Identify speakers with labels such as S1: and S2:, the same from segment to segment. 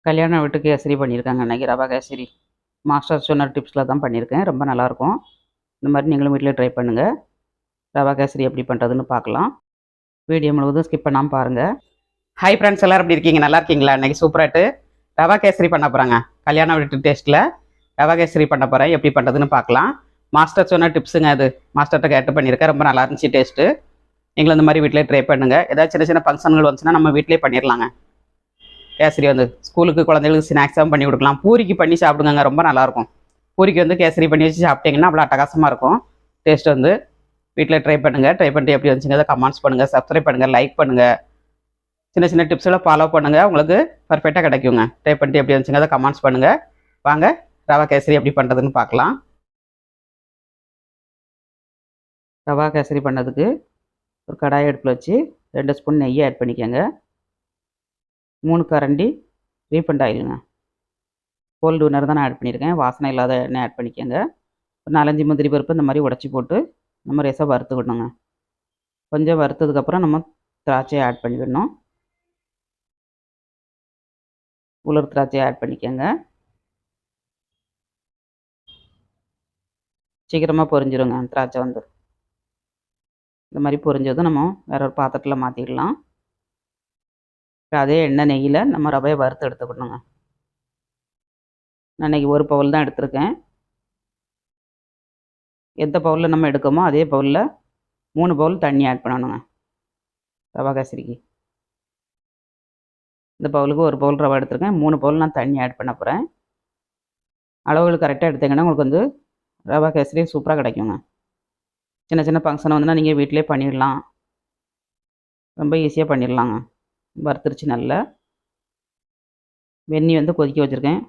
S1: கல்யாண வீட்டு கேசரி பண்ணியிருக்காங்க அன்றைக்கி. ரவா கேசரி மாஸ்டர் சொன்ன டிப்ஸில் தான் பண்ணியிருக்கேன். ரொம்ப நல்லாயிருக்கும். இந்த மாதிரி நீங்களும் வீட்டில் ட்ரை பண்ணுங்கள். ரவா கேசரி எப்படி பண்ணுறதுன்னு பார்க்கலாம். வீடியோ முழுவதும் ஸ்கிப் பண்ணாமல் பாருங்கள். ஹாய் ஃப்ரெண்ட்ஸ், எல்லோரும் எப்படி இருக்கீங்க? நல்லா இருக்கீங்களா? இன்றைக்கி சூப்பராகிட்டு ரவா கேசரி பண்ண போகிறாங்க. கல்யாண வீட்டு டேஸ்ட்டில் ரவா கேசரி பண்ண போகிறேன். எப்படி பண்ணுறதுன்னு பார்க்கலாம். மாஸ்டர் சொன்ன டிப்ஸுங்க. அது மாஸ்டர்கிட்ட கேட்டு பண்ணியிருக்கேன். ரொம்ப நல்லா இருந்துச்சு டேஸ்ட்டு. நீங்களும் இந்த மாதிரி வீட்டிலே ட்ரை பண்ணுங்கள். ஏதாவது சின்ன சின்ன ஃபங்க்ஷன்கள் வந்துச்சுன்னா நம்ம வீட்டிலே பண்ணிடலாங்க. கேசரி வந்து ஸ்கூலுக்கு குழந்தைகளுக்கு ஸ்நாக்ஸாகவும் பண்ணி கொடுக்கலாம். பூரிக்கு பண்ணி சாப்பிடுங்க, ரொம்ப நல்லாயிருக்கும். பூரிக்கு வந்து கேசரி பண்ணி வச்சு சாப்பிட்டீங்கன்னா அவ்வளோ அட்டகாசமாக இருக்கும். டேஸ்ட் வந்து வீட்டில் ட்ரை பண்ணுங்கள். ட்ரை பண்ணிட்டு எப்படி வந்துச்சுங்க கமெண்ட்ஸ் பண்ணுங்கள், சப்ஸ்கிரைப் பண்ணுங்கள், லைக் பண்ணுங்கள். சின்ன சின்ன டிப்ஸ்லாம் ஃபாலோ பண்ணுங்கள், உங்களுக்கு பர்ஃபெக்டாக கிடைக்குங்க. ட்ரை பண்ணிட்டு எப்படி வந்துச்சுங்க கமெண்ட்ஸ் பண்ணுங்கள். வாங்க ரவா கேசரி எப்படி பண்ணுறதுன்னு பார்க்கலாம். ரவா கேசரி பண்ணதுக்கு ஒரு கடாயை அடுப்பில் வச்சு 2 ஸ்பூன் நெய்யை ஆட் பண்ணிக்கோங்க. 3 கரண்டி ரீஃபண்ட் ஆயிலுங்க. கோல்டு வினர் தான் நான் ஆட் பண்ணியிருக்கேன். வாசனை இல்லாத எண்ணெய் ஆட் பண்ணிக்கோங்க. ஒரு 4-5 முந்திரி பருப்பு இந்த மாதிரி உடச்சி போட்டு நம்ம ரேசாக வறுத்துக்கிடணுங்க. கொஞ்சம் வறுத்ததுக்கப்புறம் நம்ம திராட்சையை ஆட் பண்ணிக்கிடணும். உலர் திராட்சையை ஆட் பண்ணிக்கோங்க. சீக்கிரமாக பொரிஞ்சிருங்க திராட்சை வந்து. இந்த மாதிரி பொரிஞ்சதும் நம்ம வேற ஒரு பாத்திரத்தில் மாற்றிடலாம். அதே எண்ணெய் நெய்யில் நம்ம ரவையை வறுத்து எடுத்துக்கணுங்க. நான் இன்றைக்கி ஒரு பவுல் தான் எடுத்திருக்கேன். எந்த பவுலில் நம்ம எடுக்கமோ அதே பவுலில் 3 பவுல் தண்ணி ஆட் பண்ணணுங்க ரவா கேசரிக்கு. இந்த பவுலுக்கு ஒரு பவுல் ரவை எடுத்திருக்கேன். 3 பவுல் நான் தண்ணி ஆட் பண்ண போகிறேன். அளவுகள் கரெக்டாக எடுத்தீங்கன்னா உங்களுக்கு வந்து ரவா கேசரி சூப்பராக கிடைக்குங்க. சின்ன சின்ன ஃபங்க்ஷனை வந்துன்னா நீங்கள் வீட்டிலே பண்ணிடலாம். ரொம்ப ஈஸியாக பண்ணிடலாங்க. வறுத்துருச்சு நல்லா. வெந்நி வந்து கொதிக்க வச்சுருக்கேன்.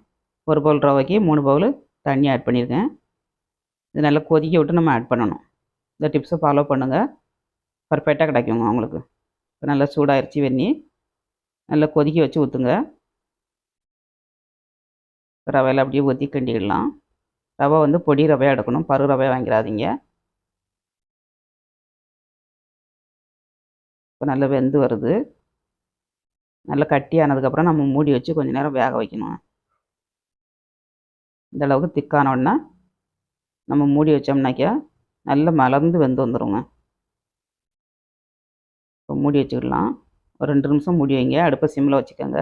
S1: ஒரு பவுல் ரவைக்கு 3 பவுல் தண்ணி ஆட் பண்ணியிருக்கேன். இது நல்லா கொதிக்க விட்டு நம்ம ஆட் பண்ணணும். இந்த டிப்ஸை ஃபாலோ பண்ணுங்கள், பர்ஃபெக்டாக கிடைக்குங்க உங்களுக்கு. இப்போ நல்லா சூடாயிருச்சு வெந்நி. நல்லா கொதிக்க வச்சு ஊற்றுங்க. ரவையில் அப்படியே ஊற்றி கிண்டிடலாம். ரவை வந்து பொடி ரவையாக எடுக்கணும், பரு ரவையாக வாங்கிடாதீங்க. இப்போ நல்லா வெந்து வருது. நல்லா கட்டி ஆனதுக்கப்புறம் நம்ம மூடி வச்சு கொஞ்சம் நேரம் வேக வைக்கணும். இந்த அளவுக்கு திக்கானோடனே நம்ம மூடி வச்சோம்னாக்கா நல்லா மலர்ந்து வெந்து வந்துடுங்க. இப்போ மூடி வச்சுக்கலாம். ஒரு 2 நிமிஷம் மூடி வைங்க. அடுப்பை சிம்மில் வச்சுக்கோங்க.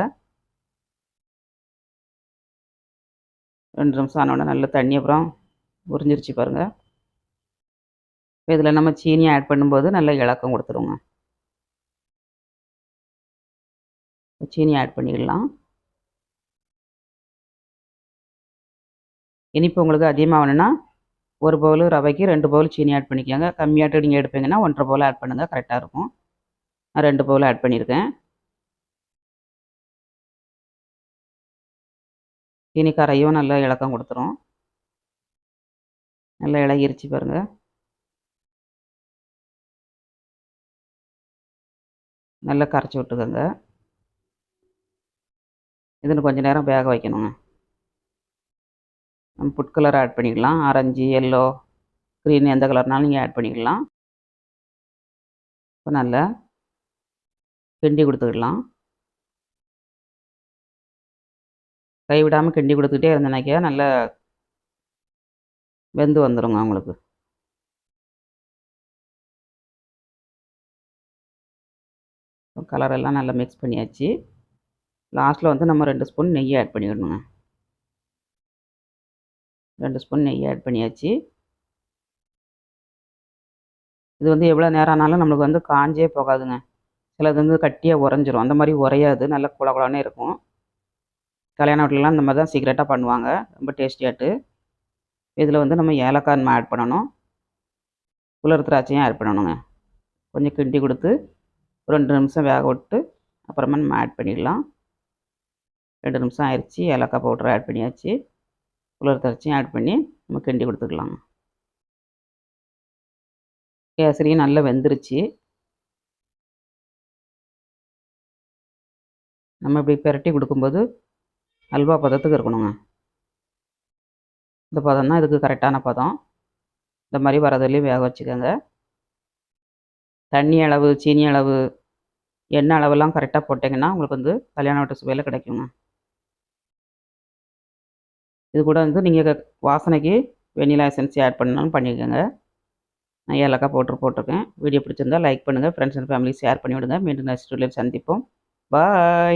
S1: 2 நிமிஷம் ஆனோடனே நல்லா தண்ணி அப்புறம் உறிஞ்சிருச்சு பாருங்கள். இப்போ இதில் நம்ம சீனி ஆட் பண்ணும்போது நல்லா இலக்கம் கொடுத்துருவோங்க. சீனி ஆட் பண்ணிடலாம். இனிப்பு உங்களுக்கு அதிகமாக வேணும்னா ஒரு பவுல் ரவைக்கு 2 பவுல் சீனி ஆட் பண்ணிக்கோங்க. கம்மியாட்டு நீங்கள் எடுப்பீங்கன்னா 1.5 பவுல் ஆட் பண்ணுங்கள், கரெக்டாக இருக்கும். நான் 2 பவுல் ஆட் பண்ணியிருக்கேன். சீனி கரையும் நல்லா இலக்கம் கொடுத்துரும். நல்லா இலகிருச்சு பாருங்கள். நல்லா கரைச்சி விட்டுக்கோங்க. இதுன்னு கொஞ்சம் நேரம் வேக வைக்கணுங்க. நம்ம ஃபுட் கலர் ஆட் பண்ணிக்கலாம். ஆரஞ்சு, எல்லோ, க்ரீன் எந்த கலர்னாலும் நீங்கள் ஆட் பண்ணிக்கலாம். இப்போ நல்லா கிண்டி கொடுத்துக்கலாம். கைவிடாமல் கிண்டி கொடுத்துக்கிட்டே இருந்தனாக்கா நல்லா வெந்து வந்துடுங்க உங்களுக்கு. கலரெல்லாம் நல்லா மிக்ஸ் பண்ணியாச்சு. லாஸ்ட்டில் வந்து நம்ம 2 ஸ்பூன் நெய் ஆட் பண்ணிடணுங்க. 2 ஸ்பூன் நெய் ஆட் பண்ணியாச்சு. இது வந்து எவ்வளோ நேரம் ஆனாலும் நம்மளுக்கு வந்து காஞ்சே போகாதுங்க. சிலது வந்து கட்டியாக உறைஞ்சிரும். அந்த மாதிரி உறையாது, நல்லா குழகுழன்னு இருக்கும். கல்யாண வீட்டிலலாம் இந்த மாதிரி தான் சீக்கிரட்டாக பண்ணுவாங்க, ரொம்ப டேஸ்டியாட்டு. இதில் வந்து நம்ம ஏலக்காய் நம்ம ஆட் பண்ணணும். உலர் திராட்சையும் ஆட் பண்ணணுங்க. கொஞ்சம் கிண்டி கொடுத்து 2 நிமிஷம் வேக விட்டு அப்புறமா நம்ம ஆட் பண்ணிடலாம். 2 நிமிஷம் ஆயிடுச்சு. ஏலக்காய் பவுடர் ஆட் பண்ணியாச்சு. உலர் திராட்சையும் ஆட் பண்ணி நம்ம கிண்டி கொடுத்துக்கலாம். கேசரியும் நல்லா வெந்துருச்சு. நம்ம இப்படி பிரட்டி கொடுக்கும்போது அல்வா பதத்துக்கு இருக்கணுங்க. இந்த பதம் தான் இதுக்கு கரெக்டான பதம். இந்த மாதிரி வரதுலேயும் வேக வச்சுக்கோங்க. தண்ணி அளவு, சீனி அளவு, எண்ணெய் அளவெல்லாம் கரெக்டாக போட்டிங்கன்னா உங்களுக்கு வந்து கல்யாண வீட்டு சுவையில் கிடைக்குங்க. இது கூட வந்து நீங்கள் வாசனைக்கு வெண்ணிலா எசன்ஸ் ஆட் பண்ணாலும் பண்ணிக்கோங்க. நான் ஏலக்காய் போட்டிருக்கேன். வீடியோ பிடிச்சிருந்தா லைக் பண்ணுங்கள், ஃப்ரெண்ட்ஸ் அண்ட் ஃபேமிலி ஷேர் பண்ணி விடுங்க. மீண்டும் நெக்ஸ்ட் வீடியோவில் சந்திப்போம். பாய்.